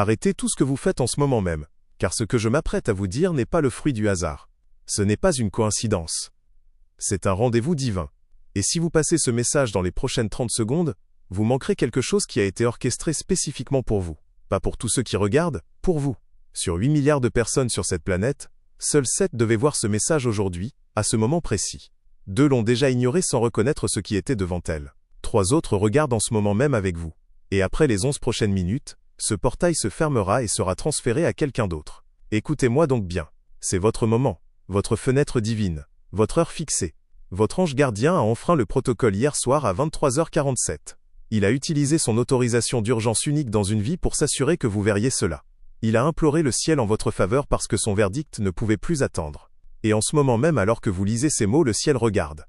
Arrêtez tout ce que vous faites en ce moment même, car ce que je m'apprête à vous dire n'est pas le fruit du hasard. Ce n'est pas une coïncidence. C'est un rendez-vous divin. Et si vous passez ce message dans les prochaines 30 secondes, vous manquerez quelque chose qui a été orchestré spécifiquement pour vous. Pas pour tous ceux qui regardent, pour vous. Sur 8 milliards de personnes sur cette planète, seuls 7 devaient voir ce message aujourd'hui, à ce moment précis. 2 l'ont déjà ignoré sans reconnaître ce qui était devant elles. 3 autres regardent en ce moment même avec vous. Et après les 11 prochaines minutes, ce portail se fermera et sera transféré à quelqu'un d'autre. Écoutez-moi donc bien. C'est votre moment, votre fenêtre divine, votre heure fixée. Votre ange gardien a enfreint le protocole hier soir à 23h47. Il a utilisé son autorisation d'urgence unique dans une vie pour s'assurer que vous verriez cela. Il a imploré le ciel en votre faveur parce que son verdict ne pouvait plus attendre. Et en ce moment même alors que vous lisez ces mots, le ciel regarde.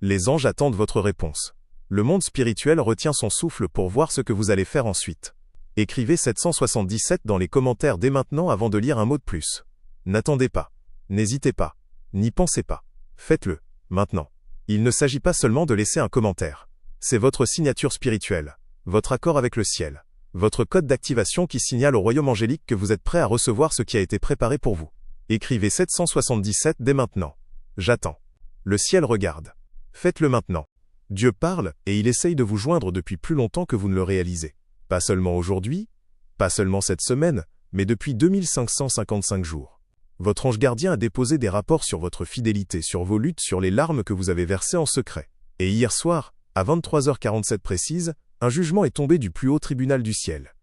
Les anges attendent votre réponse. Le monde spirituel retient son souffle pour voir ce que vous allez faire ensuite. Écrivez 777 dans les commentaires dès maintenant avant de lire un mot de plus. N'attendez pas. N'hésitez pas. N'y pensez pas. Faites-le, maintenant. Il ne s'agit pas seulement de laisser un commentaire. C'est votre signature spirituelle, votre accord avec le ciel, votre code d'activation qui signale au royaume angélique que vous êtes prêt à recevoir ce qui a été préparé pour vous. Écrivez 777 dès maintenant. J'attends. Le ciel regarde. Faites-le maintenant. Dieu parle et il essaye de vous joindre depuis plus longtemps que vous ne le réalisez. Pas seulement aujourd'hui, pas seulement cette semaine, mais depuis 2555 jours. Votre ange gardien a déposé des rapports sur votre fidélité, sur vos luttes, sur les larmes que vous avez versées en secret. Et hier soir, à 23h47 précise, un jugement est tombé du plus haut tribunal du ciel.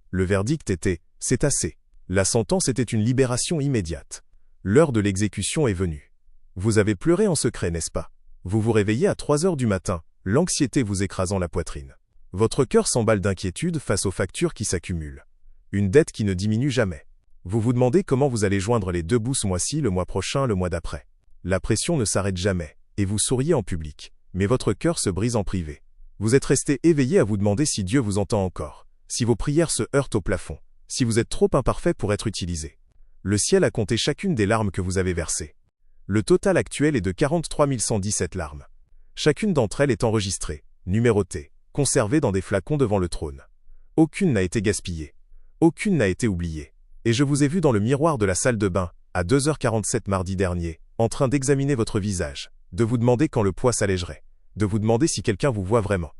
Le verdict était « c'est assez ». La sentence était une libération immédiate. L'heure de l'exécution est venue. Vous avez pleuré en secret, n'est-ce pas? Vous vous réveillez à 3h du matin, l'anxiété vous écrasant la poitrine. Votre cœur s'emballe d'inquiétude face aux factures qui s'accumulent. Une dette qui ne diminue jamais. Vous vous demandez comment vous allez joindre les 2 bouts ce mois-ci, le mois prochain, le mois d'après. La pression ne s'arrête jamais, et vous souriez en public. Mais votre cœur se brise en privé. Vous êtes resté éveillé à vous demander si Dieu vous entend encore, si vos prières se heurtent au plafond, si vous êtes trop imparfait pour être utilisé. Le ciel a compté chacune des larmes que vous avez versées. Le total actuel est de 43 117 larmes. Chacune d'entre elles est enregistrée, numérotée, conservée dans des flacons devant le trône. Aucune n'a été gaspillée. Aucune n'a été oubliée. Et je vous ai vu dans le miroir de la salle de bain, à 2h47 mardi dernier, en train d'examiner votre visage, de vous demander quand le poids s'allégerait, de vous demander si quelqu'un vous voit vraiment.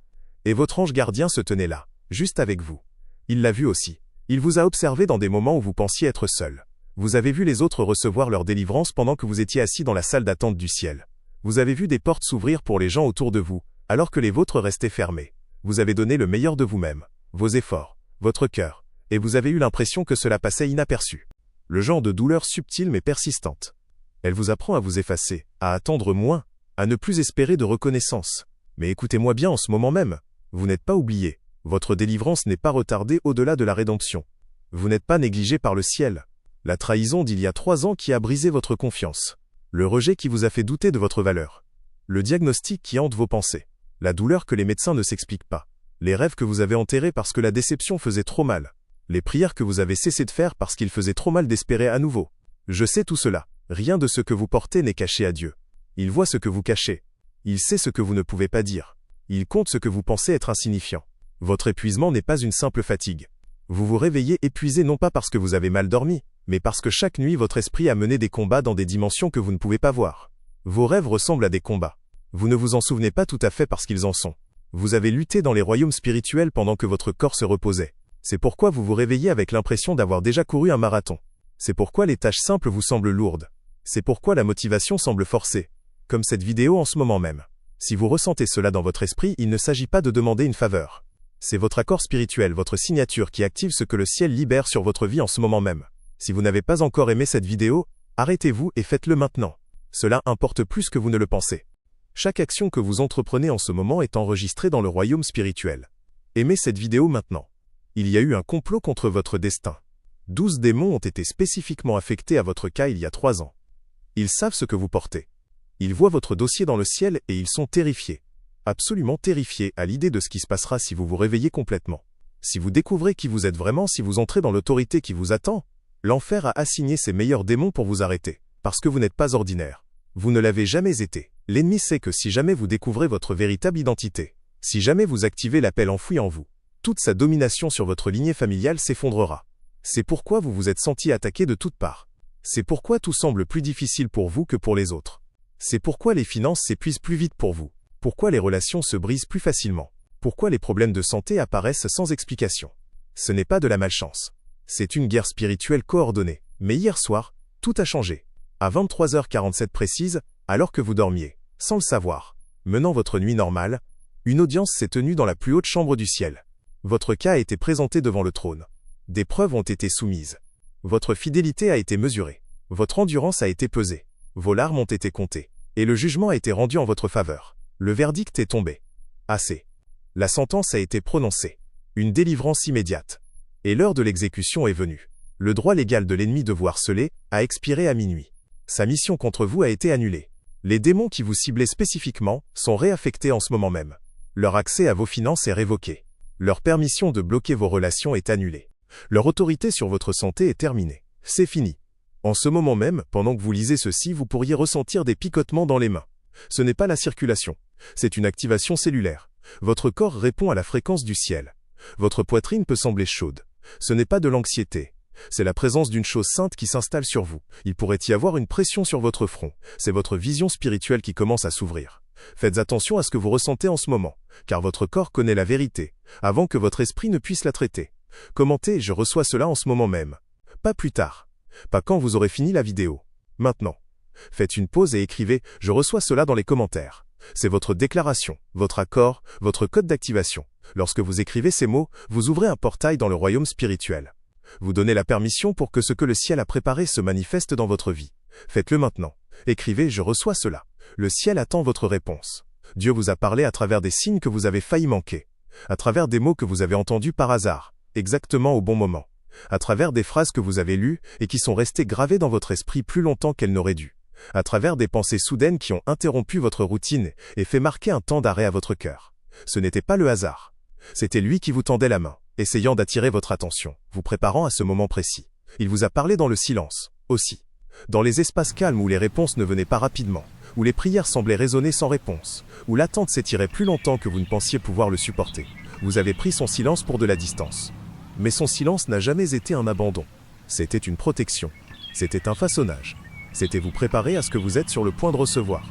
Et votre ange gardien se tenait là, juste avec vous. Il l'a vu aussi. Il vous a observé dans des moments où vous pensiez être seul. Vous avez vu les autres recevoir leur délivrance pendant que vous étiez assis dans la salle d'attente du ciel. Vous avez vu des portes s'ouvrir pour les gens autour de vous, alors que les vôtres restaient fermées. Vous avez donné le meilleur de vous-même, vos efforts, votre cœur, et vous avez eu l'impression que cela passait inaperçu. Le genre de douleur subtile mais persistante. Elle vous apprend à vous effacer, à attendre moins, à ne plus espérer de reconnaissance. Mais écoutez-moi bien en ce moment même, vous n'êtes pas oublié, votre délivrance n'est pas retardée au-delà de la rédemption. Vous n'êtes pas négligé par le ciel. La trahison d'il y a 3 ans qui a brisé votre confiance. Le rejet qui vous a fait douter de votre valeur. Le diagnostic qui hante vos pensées. La douleur que les médecins ne s'expliquent pas. Les rêves que vous avez enterrés parce que la déception faisait trop mal. Les prières que vous avez cessé de faire parce qu'il faisait trop mal d'espérer à nouveau. Je sais tout cela. Rien de ce que vous portez n'est caché à Dieu. Il voit ce que vous cachez. Il sait ce que vous ne pouvez pas dire. Il compte ce que vous pensez être insignifiant. Votre épuisement n'est pas une simple fatigue. Vous vous réveillez épuisé non pas parce que vous avez mal dormi, mais parce que chaque nuit votre esprit a mené des combats dans des dimensions que vous ne pouvez pas voir. Vos rêves ressemblent à des combats. Vous ne vous en souvenez pas tout à fait parce qu'ils en sont. Vous avez lutté dans les royaumes spirituels pendant que votre corps se reposait. C'est pourquoi vous vous réveillez avec l'impression d'avoir déjà couru un marathon. C'est pourquoi les tâches simples vous semblent lourdes. C'est pourquoi la motivation semble forcée. Comme cette vidéo en ce moment même. Si vous ressentez cela dans votre esprit, il ne s'agit pas de demander une faveur. C'est votre accord spirituel, votre signature qui active ce que le ciel libère sur votre vie en ce moment même. Si vous n'avez pas encore aimé cette vidéo, arrêtez-vous et faites-le maintenant. Cela importe plus que vous ne le pensez. Chaque action que vous entreprenez en ce moment est enregistrée dans le royaume spirituel. Aimez cette vidéo maintenant. Il y a eu un complot contre votre destin. 12 démons ont été spécifiquement affectés à votre cas il y a 3 ans. Ils savent ce que vous portez. Ils voient votre dossier dans le ciel et ils sont terrifiés. Absolument terrifiés à l'idée de ce qui se passera si vous vous réveillez complètement. Si vous découvrez qui vous êtes vraiment, si vous entrez dans l'autorité qui vous attend, l'enfer a assigné ses meilleurs démons pour vous arrêter. Parce que vous n'êtes pas ordinaire. Vous ne l'avez jamais été. L'ennemi sait que si jamais vous découvrez votre véritable identité, si jamais vous activez l'appel enfoui en vous, toute sa domination sur votre lignée familiale s'effondrera. C'est pourquoi vous vous êtes senti attaqué de toutes parts. C'est pourquoi tout semble plus difficile pour vous que pour les autres. C'est pourquoi les finances s'épuisent plus vite pour vous. Pourquoi les relations se brisent plus facilement. Pourquoi les problèmes de santé apparaissent sans explication. Ce n'est pas de la malchance. C'est une guerre spirituelle coordonnée. Mais hier soir, tout a changé. À 23h47 précise, alors que vous dormiez, sans le savoir, menant votre nuit normale, une audience s'est tenue dans la plus haute chambre du ciel. Votre cas a été présenté devant le trône. Des preuves ont été soumises. Votre fidélité a été mesurée. Votre endurance a été pesée. Vos larmes ont été comptées. Et le jugement a été rendu en votre faveur. Le verdict est tombé. Assez. La sentence a été prononcée. Une délivrance immédiate. Et l'heure de l'exécution est venue. Le droit légal de l'ennemi de vous harceler a expiré à minuit. Sa mission contre vous a été annulée. Les démons qui vous ciblaient spécifiquement sont réaffectés en ce moment même. Leur accès à vos finances est révoqué. Leur permission de bloquer vos relations est annulée. Leur autorité sur votre santé est terminée. C'est fini. En ce moment même, pendant que vous lisez ceci, vous pourriez ressentir des picotements dans les mains. Ce n'est pas la circulation. C'est une activation cellulaire. Votre corps répond à la fréquence du ciel. Votre poitrine peut sembler chaude. Ce n'est pas de l'anxiété. C'est la présence d'une chose sainte qui s'installe sur vous. Il pourrait y avoir une pression sur votre front. C'est votre vision spirituelle qui commence à s'ouvrir. Faites attention à ce que vous ressentez en ce moment, car votre corps connaît la vérité, avant que votre esprit ne puisse la traiter. Commentez « Je reçois cela en ce moment même ». Pas plus tard. Pas quand vous aurez fini la vidéo. Maintenant. Faites une pause et écrivez « Je reçois cela » dans les commentaires. C'est votre déclaration, votre accord, votre code d'activation. Lorsque vous écrivez ces mots, vous ouvrez un portail dans le royaume spirituel. Vous donnez la permission pour que ce que le ciel a préparé se manifeste dans votre vie. Faites-le maintenant. Écrivez « Je reçois cela ». Le ciel attend votre réponse. Dieu vous a parlé à travers des signes que vous avez failli manquer. À travers des mots que vous avez entendus par hasard, exactement au bon moment. À travers des phrases que vous avez lues et qui sont restées gravées dans votre esprit plus longtemps qu'elles n'auraient dû. À travers des pensées soudaines qui ont interrompu votre routine et fait marquer un temps d'arrêt à votre cœur. Ce n'était pas le hasard. C'était lui qui vous tendait la main, essayant d'attirer votre attention, vous préparant à ce moment précis. Il vous a parlé dans le silence, aussi. Dans les espaces calmes où les réponses ne venaient pas rapidement, où les prières semblaient résonner sans réponse, où l'attente s'étirait plus longtemps que vous ne pensiez pouvoir le supporter. Vous avez pris son silence pour de la distance. Mais son silence n'a jamais été un abandon. C'était une protection. C'était un façonnage. C'était vous préparer à ce que vous êtes sur le point de recevoir.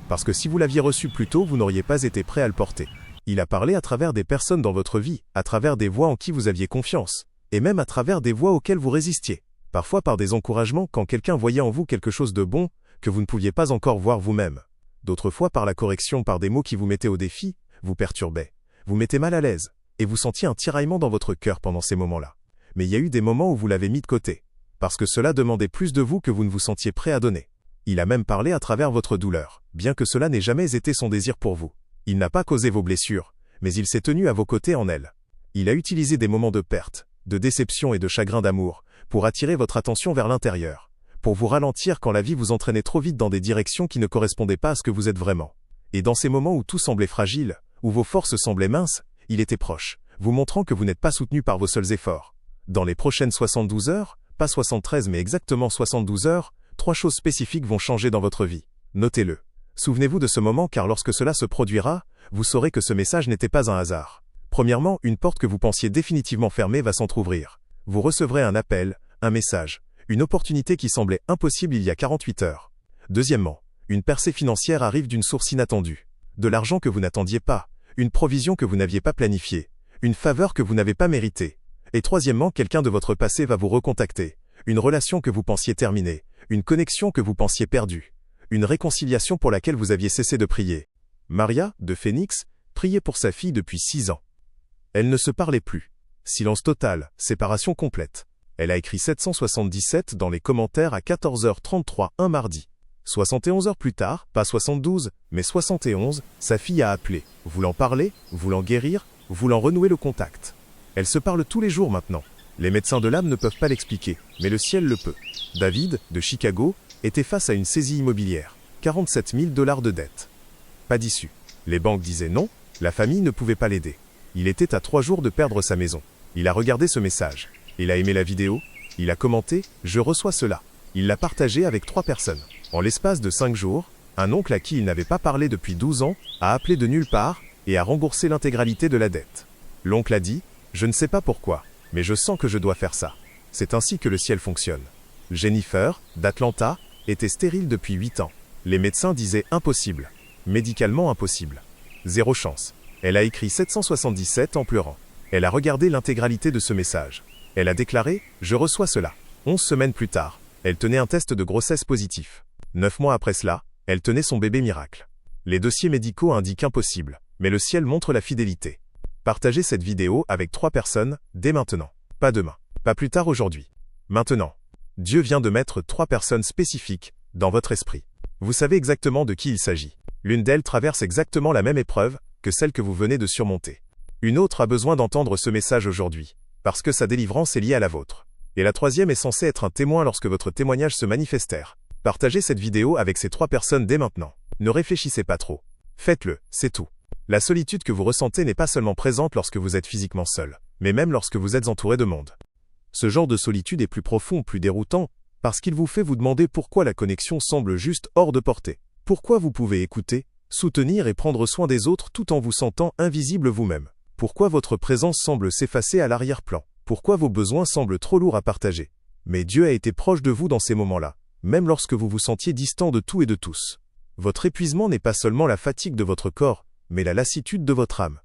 Parce que si vous l'aviez reçu plus tôt, vous n'auriez pas été prêt à le porter. Il a parlé à travers des personnes dans votre vie, à travers des voix en qui vous aviez confiance, et même à travers des voix auxquelles vous résistiez. Parfois par des encouragements quand quelqu'un voyait en vous quelque chose de bon, que vous ne pouviez pas encore voir vous-même. D'autres fois par la correction par des mots qui vous mettaient au défi, vous perturbaient, vous mettaient mal à l'aise, et vous sentiez un tiraillement dans votre cœur pendant ces moments-là. Mais il y a eu des moments où vous l'avez mis de côté, parce que cela demandait plus de vous que vous ne vous sentiez prêt à donner. Il a même parlé à travers votre douleur, bien que cela n'ait jamais été son désir pour vous. Il n'a pas causé vos blessures, mais il s'est tenu à vos côtés en elles. Il a utilisé des moments de perte, de déception et de chagrin d'amour, pour attirer votre attention vers l'intérieur, pour vous ralentir quand la vie vous entraînait trop vite dans des directions qui ne correspondaient pas à ce que vous êtes vraiment. Et dans ces moments où tout semblait fragile, où vos forces semblaient minces, il était proche, vous montrant que vous n'êtes pas soutenu par vos seuls efforts. Dans les prochaines 72 heures, pas 73 mais exactement 72 heures, 3 choses spécifiques vont changer dans votre vie. Notez-le. Souvenez-vous de ce moment car lorsque cela se produira, vous saurez que ce message n'était pas un hasard. Premièrement, une porte que vous pensiez définitivement fermée va s'entrouvrir. Vous recevrez un appel, un message, une opportunité qui semblait impossible il y a 48 heures. Deuxièmement, une percée financière arrive d'une source inattendue. De l'argent que vous n'attendiez pas, une provision que vous n'aviez pas planifiée, une faveur que vous n'avez pas méritée. Et troisièmement, quelqu'un de votre passé va vous recontacter. Une relation que vous pensiez terminée, une connexion que vous pensiez perdue, une réconciliation pour laquelle vous aviez cessé de prier. Maria, de Phoenix, priait pour sa fille depuis 6 ans. Elle ne se parlait plus. Silence total, séparation complète. Elle a écrit 777 dans les commentaires à 14h33 un mardi. 71 heures plus tard, pas 72, mais 71, sa fille a appelé, voulant parler, voulant guérir, voulant renouer le contact. Elle se parle tous les jours maintenant. Les médecins de l'âme ne peuvent pas l'expliquer, mais le ciel le peut. David, de Chicago, était face à une saisie immobilière. 47 000 $ de dette. Pas d'issue. Les banques disaient non, la famille ne pouvait pas l'aider. Il était à 3 jours de perdre sa maison. Il a regardé ce message. Il a aimé la vidéo. Il a commenté « Je reçois cela ». Il l'a partagé avec 3 personnes. En l'espace de 5 jours, un oncle à qui il n'avait pas parlé depuis 12 ans a appelé de nulle part et a remboursé l'intégralité de la dette. L'oncle a dit « Je ne sais pas pourquoi, mais je sens que je dois faire ça ». C'est ainsi que le ciel fonctionne. Jennifer, d'Atlanta, était stérile depuis 8 ans. Les médecins disaient impossible. Médicalement impossible. Zéro chance. Elle a écrit 777 en pleurant. Elle a regardé l'intégralité de ce message. Elle a déclaré « Je reçois cela ». 11 semaines plus tard, elle tenait un test de grossesse positif. 9 mois après cela, elle tenait son bébé miracle. Les dossiers médicaux indiquent impossible, mais le ciel montre la fidélité. Partagez cette vidéo avec 3 personnes, dès maintenant. Pas demain, pas plus tard aujourd'hui. Maintenant. Dieu vient de mettre 3 personnes spécifiques dans votre esprit. Vous savez exactement de qui il s'agit. L'une d'elles traverse exactement la même épreuve que celle que vous venez de surmonter. Une autre a besoin d'entendre ce message aujourd'hui, parce que sa délivrance est liée à la vôtre. Et la troisième est censée être un témoin lorsque votre témoignage se manifestera. Partagez cette vidéo avec ces 3 personnes dès maintenant. Ne réfléchissez pas trop. Faites-le, c'est tout. La solitude que vous ressentez n'est pas seulement présente lorsque vous êtes physiquement seul, mais même lorsque vous êtes entouré de monde. Ce genre de solitude est plus profond, plus déroutant, parce qu'il vous fait vous demander pourquoi la connexion semble juste hors de portée. Pourquoi vous pouvez écouter, soutenir et prendre soin des autres tout en vous sentant invisible vous-même. Pourquoi votre présence semble s'effacer à l'arrière-plan. Pourquoi vos besoins semblent trop lourds à partager. Mais Dieu a été proche de vous dans ces moments-là, même lorsque vous vous sentiez distant de tout et de tous. Votre épuisement n'est pas seulement la fatigue de votre corps, mais la lassitude de votre âme.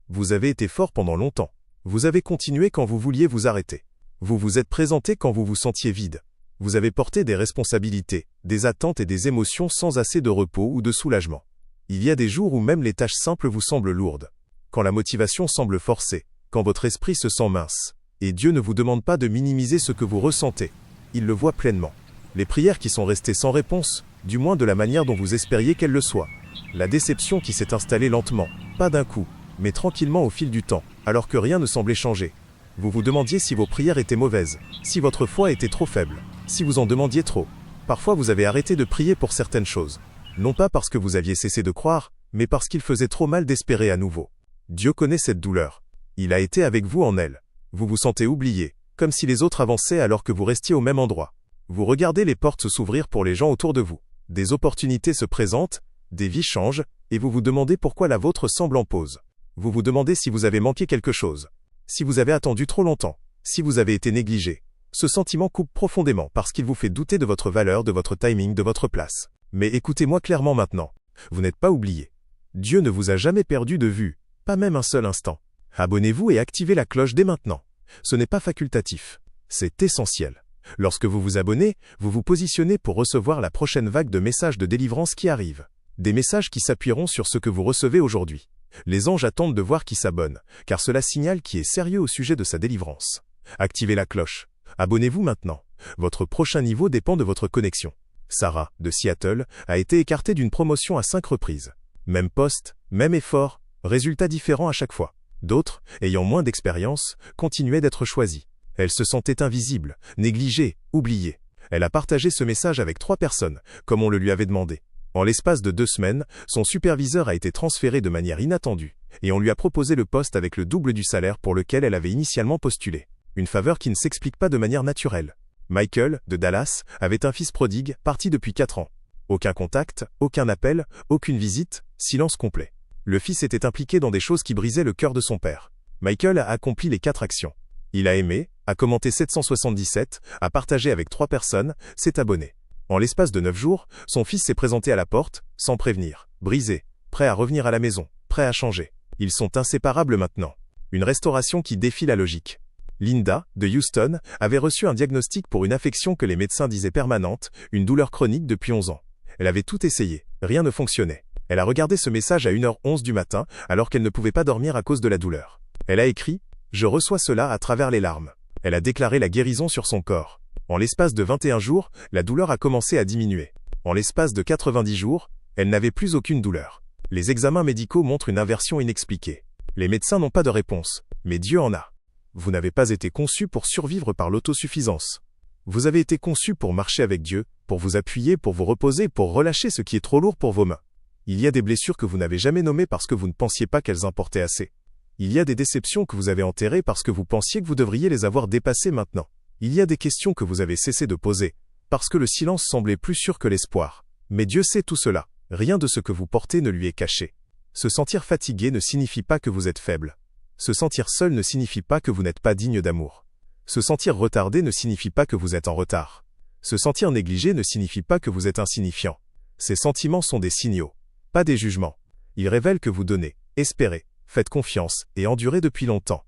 Vous avez été fort pendant longtemps. Vous avez continué quand vous vouliez vous arrêter. Vous vous êtes présenté quand vous vous sentiez vide. Vous avez porté des responsabilités, des attentes et des émotions sans assez de repos ou de soulagement. Il y a des jours où même les tâches simples vous semblent lourdes. Quand la motivation semble forcée, quand votre esprit se sent mince. Et Dieu ne vous demande pas de minimiser ce que vous ressentez. Il le voit pleinement. Les prières qui sont restées sans réponse, du moins de la manière dont vous espériez qu'elles le soient. La déception qui s'est installée lentement, pas d'un coup, mais tranquillement au fil du temps, alors que rien ne semblait changer. Vous vous demandiez si vos prières étaient mauvaises, si votre foi était trop faible, si vous en demandiez trop. Parfois vous avez arrêté de prier pour certaines choses. Non pas parce que vous aviez cessé de croire, mais parce qu'il faisait trop mal d'espérer à nouveau. Dieu connaît cette douleur. Il a été avec vous en elle. Vous vous sentez oublié, comme si les autres avançaient alors que vous restiez au même endroit. Vous regardez les portes s'ouvrir pour les gens autour de vous. Des opportunités se présentent, des vies changent, et vous vous demandez pourquoi la vôtre semble en pause. Vous vous demandez si vous avez manqué quelque chose. Si vous avez attendu trop longtemps. Si vous avez été négligé. Ce sentiment coupe profondément parce qu'il vous fait douter de votre valeur, de votre timing, de votre place. Mais écoutez-moi clairement maintenant. Vous n'êtes pas oublié. Dieu ne vous a jamais perdu de vue, pas même un seul instant. Abonnez-vous et activez la cloche dès maintenant. Ce n'est pas facultatif. C'est essentiel. Lorsque vous vous abonnez, vous vous positionnez pour recevoir la prochaine vague de messages de délivrance qui arrive. Des messages qui s'appuieront sur ce que vous recevez aujourd'hui. Les anges attendent de voir qui s'abonne, car cela signale qui est sérieux au sujet de sa délivrance. Activez la cloche. Abonnez-vous maintenant. Votre prochain niveau dépend de votre connexion. Sarah, de Seattle, a été écartée d'une promotion à 5 reprises. Même poste, même effort, résultats différents à chaque fois. D'autres, ayant moins d'expérience, continuaient d'être choisis. Elle se sentait invisible, négligée, oubliée. Elle a partagé ce message avec 3 personnes, comme on le lui avait demandé. En l'espace de 2 semaines, son superviseur a été transféré de manière inattendue, et on lui a proposé le poste avec le double du salaire pour lequel elle avait initialement postulé. Une faveur qui ne s'explique pas de manière naturelle. Michael, de Dallas, avait un fils prodigue, parti depuis 4 ans. Aucun contact, aucun appel, aucune visite, silence complet. Le fils était impliqué dans des choses qui brisaient le cœur de son père. Michael a accompli les 4 actions. Il a aimé, a commenté 777, a partagé avec 3 personnes, s'est abonné. En l'espace de 9 jours, son fils s'est présenté à la porte, sans prévenir, brisé, prêt à revenir à la maison, prêt à changer. Ils sont inséparables maintenant. Une restauration qui défie la logique. Linda, de Houston, avait reçu un diagnostic pour une affection que les médecins disaient permanente, une douleur chronique depuis 11 ans. Elle avait tout essayé, rien ne fonctionnait. Elle a regardé ce message à 1h11 du matin, alors qu'elle ne pouvait pas dormir à cause de la douleur. Elle a écrit « Je reçois cela à travers les larmes ». Elle a déclaré la guérison sur son corps. En l'espace de 21 jours, la douleur a commencé à diminuer. En l'espace de 90 jours, elle n'avait plus aucune douleur. Les examens médicaux montrent une inversion inexpliquée. Les médecins n'ont pas de réponse, mais Dieu en a. Vous n'avez pas été conçu pour survivre par l'autosuffisance. Vous avez été conçu pour marcher avec Dieu, pour vous appuyer, pour vous reposer, pour relâcher ce qui est trop lourd pour vos mains. Il y a des blessures que vous n'avez jamais nommées parce que vous ne pensiez pas qu'elles importaient assez. Il y a des déceptions que vous avez enterrées parce que vous pensiez que vous devriez les avoir dépassées maintenant. Il y a des questions que vous avez cessé de poser, parce que le silence semblait plus sûr que l'espoir. Mais Dieu sait tout cela. Rien de ce que vous portez ne lui est caché. Se sentir fatigué ne signifie pas que vous êtes faible. Se sentir seul ne signifie pas que vous n'êtes pas digne d'amour. Se sentir retardé ne signifie pas que vous êtes en retard. Se sentir négligé ne signifie pas que vous êtes insignifiant. Ces sentiments sont des signaux, pas des jugements. Ils révèlent que vous donnez, espérez, faites confiance et endurez depuis longtemps.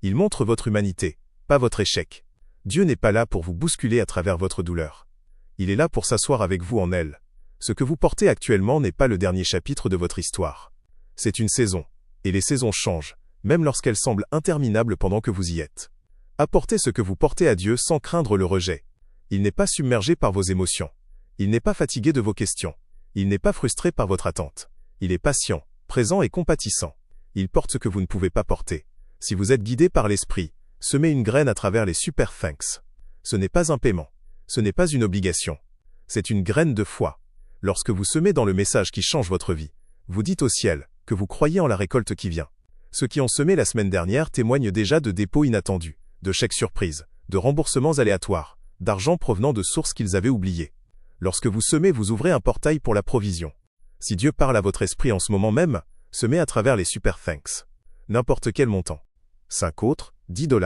Ils montrent votre humanité, pas votre échec. Dieu n'est pas là pour vous bousculer à travers votre douleur. Il est là pour s'asseoir avec vous en elle. Ce que vous portez actuellement n'est pas le dernier chapitre de votre histoire. C'est une saison, et les saisons changent, même lorsqu'elles semblent interminables pendant que vous y êtes. Apportez ce que vous portez à Dieu sans craindre le rejet. Il n'est pas submergé par vos émotions. Il n'est pas fatigué de vos questions. Il n'est pas frustré par votre attente. Il est patient, présent et compatissant. Il porte ce que vous ne pouvez pas porter. Si vous êtes guidé par l'esprit, semez une graine à travers les super thanks. Ce n'est pas un paiement. Ce n'est pas une obligation. C'est une graine de foi. Lorsque vous semez dans le message qui change votre vie, vous dites au ciel que vous croyez en la récolte qui vient. Ceux qui ont semé la semaine dernière témoignent déjà de dépôts inattendus, de chèques surprises, de remboursements aléatoires, d'argent provenant de sources qu'ils avaient oubliées. Lorsque vous semez, vous ouvrez un portail pour la provision. Si Dieu parle à votre esprit en ce moment même, semez à travers les super thanks. N'importe quel montant. 5 autres, $10,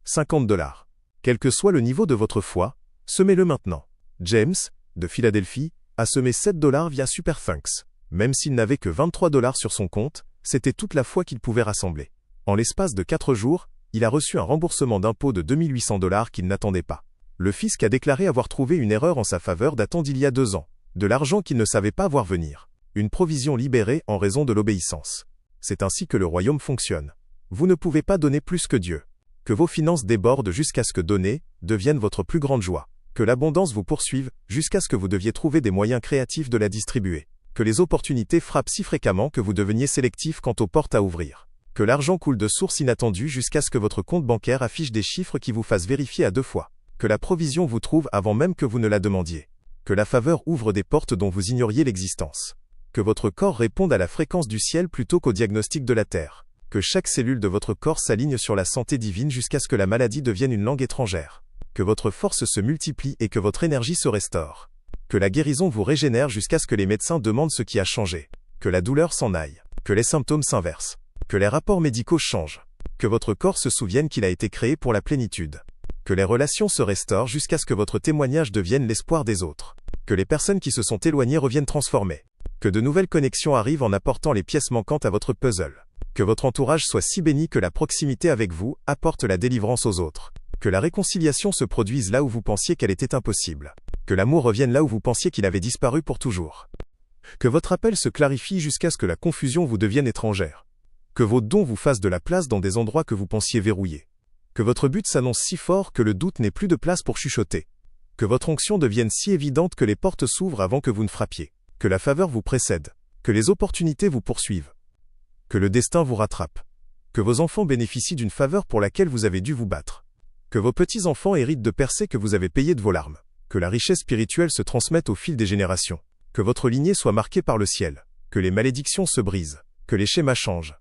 $50. Quel que soit le niveau de votre foi, semez-le maintenant. James, de Philadelphie, a semé $7 via super thanks. Même s'il n'avait que $23 sur son compte, c'était toute la foi qu'il pouvait rassembler. En l'espace de 4 jours, il a reçu un remboursement d'impôt de $2800 qu'il n'attendait pas. Le fisc a déclaré avoir trouvé une erreur en sa faveur datant d'il y a 2 ans. De l'argent qu'il ne savait pas voir venir. Une provision libérée en raison de l'obéissance. C'est ainsi que le royaume fonctionne. Vous ne pouvez pas donner plus que Dieu. Que vos finances débordent jusqu'à ce que donner devienne votre plus grande joie. Que l'abondance vous poursuive jusqu'à ce que vous deviez trouver des moyens créatifs de la distribuer. Que les opportunités frappent si fréquemment que vous deveniez sélectif quant aux portes à ouvrir. Que l'argent coule de sources inattendues jusqu'à ce que votre compte bancaire affiche des chiffres qui vous fassent vérifier à 2 fois. Que la provision vous trouve avant même que vous ne la demandiez. Que la faveur ouvre des portes dont vous ignoriez l'existence. Que votre corps réponde à la fréquence du ciel plutôt qu'au diagnostic de la terre. Que chaque cellule de votre corps s'aligne sur la santé divine jusqu'à ce que la maladie devienne une langue étrangère. Que votre force se multiplie et que votre énergie se restaure. Que la guérison vous régénère jusqu'à ce que les médecins demandent ce qui a changé. Que la douleur s'en aille. Que les symptômes s'inversent. Que les rapports médicaux changent. Que votre corps se souvienne qu'il a été créé pour la plénitude. Que les relations se restaurent jusqu'à ce que votre témoignage devienne l'espoir des autres. Que les personnes qui se sont éloignées reviennent transformées. Que de nouvelles connexions arrivent en apportant les pièces manquantes à votre puzzle. Que votre entourage soit si béni que la proximité avec vous apporte la délivrance aux autres. Que la réconciliation se produise là où vous pensiez qu'elle était impossible. Que l'amour revienne là où vous pensiez qu'il avait disparu pour toujours. Que votre appel se clarifie jusqu'à ce que la confusion vous devienne étrangère. Que vos dons vous fassent de la place dans des endroits que vous pensiez verrouillés. Que votre but s'annonce si fort que le doute n'ait plus de place pour chuchoter. Que votre onction devienne si évidente que les portes s'ouvrent avant que vous ne frappiez. Que la faveur vous précède. Que les opportunités vous poursuivent. Que le destin vous rattrape. Que vos enfants bénéficient d'une faveur pour laquelle vous avez dû vous battre. Que vos petits-enfants héritent de percées que vous avez payées de vos larmes. Que la richesse spirituelle se transmette au fil des générations. Que votre lignée soit marquée par le ciel. Que les malédictions se brisent. Que les schémas changent.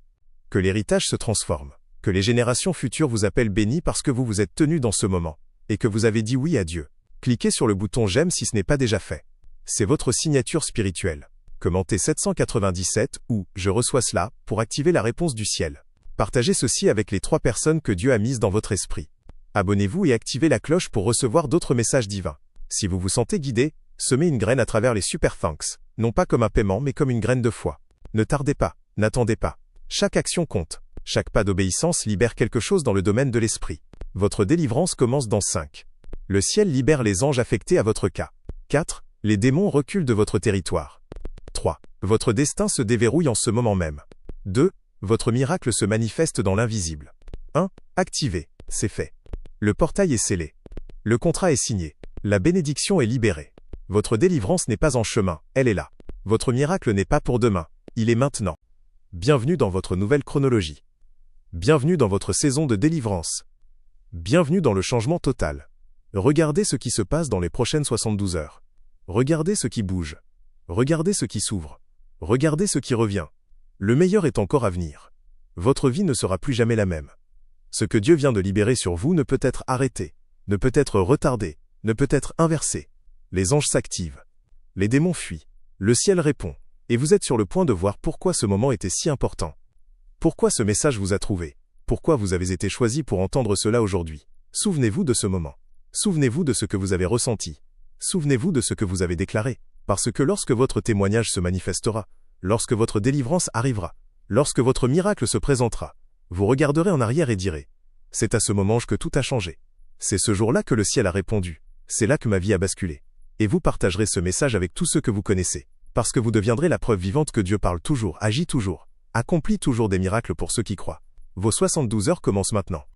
Que l'héritage se transforme. Que les générations futures vous appellent bénis parce que vous vous êtes tenus dans ce moment. Et que vous avez dit oui à Dieu. Cliquez sur le bouton j'aime si ce n'est pas déjà fait. C'est votre signature spirituelle. Commentez 797 ou je reçois cela pour activer la réponse du ciel. Partagez ceci avec les 3 personnes que Dieu a mises dans votre esprit. Abonnez-vous et activez la cloche pour recevoir d'autres messages divins. Si vous vous sentez guidé, semez une graine à travers les super thanks, non pas comme un paiement mais comme une graine de foi. Ne tardez pas, n'attendez pas. Chaque action compte. Chaque pas d'obéissance libère quelque chose dans le domaine de l'esprit. Votre délivrance commence dans 5. Le ciel libère les anges affectés à votre cas. 4. Les démons reculent de votre territoire. 3. Votre destin se déverrouille en ce moment même. 2. Votre miracle se manifeste dans l'invisible. 1. Activé. C'est fait. Le portail est scellé. Le contrat est signé. La bénédiction est libérée. Votre délivrance n'est pas en chemin, elle est là. Votre miracle n'est pas pour demain, il est maintenant. Bienvenue dans votre nouvelle chronologie. Bienvenue dans votre saison de délivrance. Bienvenue dans le changement total. Regardez ce qui se passe dans les prochaines 72 heures. Regardez ce qui bouge. Regardez ce qui s'ouvre. Regardez ce qui revient. Le meilleur est encore à venir. Votre vie ne sera plus jamais la même. Ce que Dieu vient de libérer sur vous ne peut être arrêté, ne peut être retardé, ne peut être inversé. Les anges s'activent. Les démons fuient. Le ciel répond. Et vous êtes sur le point de voir pourquoi ce moment était si important. Pourquoi ce message vous a trouvé. Pourquoi vous avez été choisi pour entendre cela aujourd'hui. Souvenez-vous de ce moment. Souvenez-vous de ce que vous avez ressenti. Souvenez-vous de ce que vous avez déclaré. Parce que lorsque votre témoignage se manifestera, lorsque votre délivrance arrivera, lorsque votre miracle se présentera, vous regarderez en arrière et direz: c'est à ce moment que tout a changé. C'est ce jour-là que le ciel a répondu. C'est là que ma vie a basculé. Et vous partagerez ce message avec tous ceux que vous connaissez. Parce que vous deviendrez la preuve vivante que Dieu parle toujours, agit toujours, accomplit toujours des miracles pour ceux qui croient. Vos 72 heures commencent maintenant.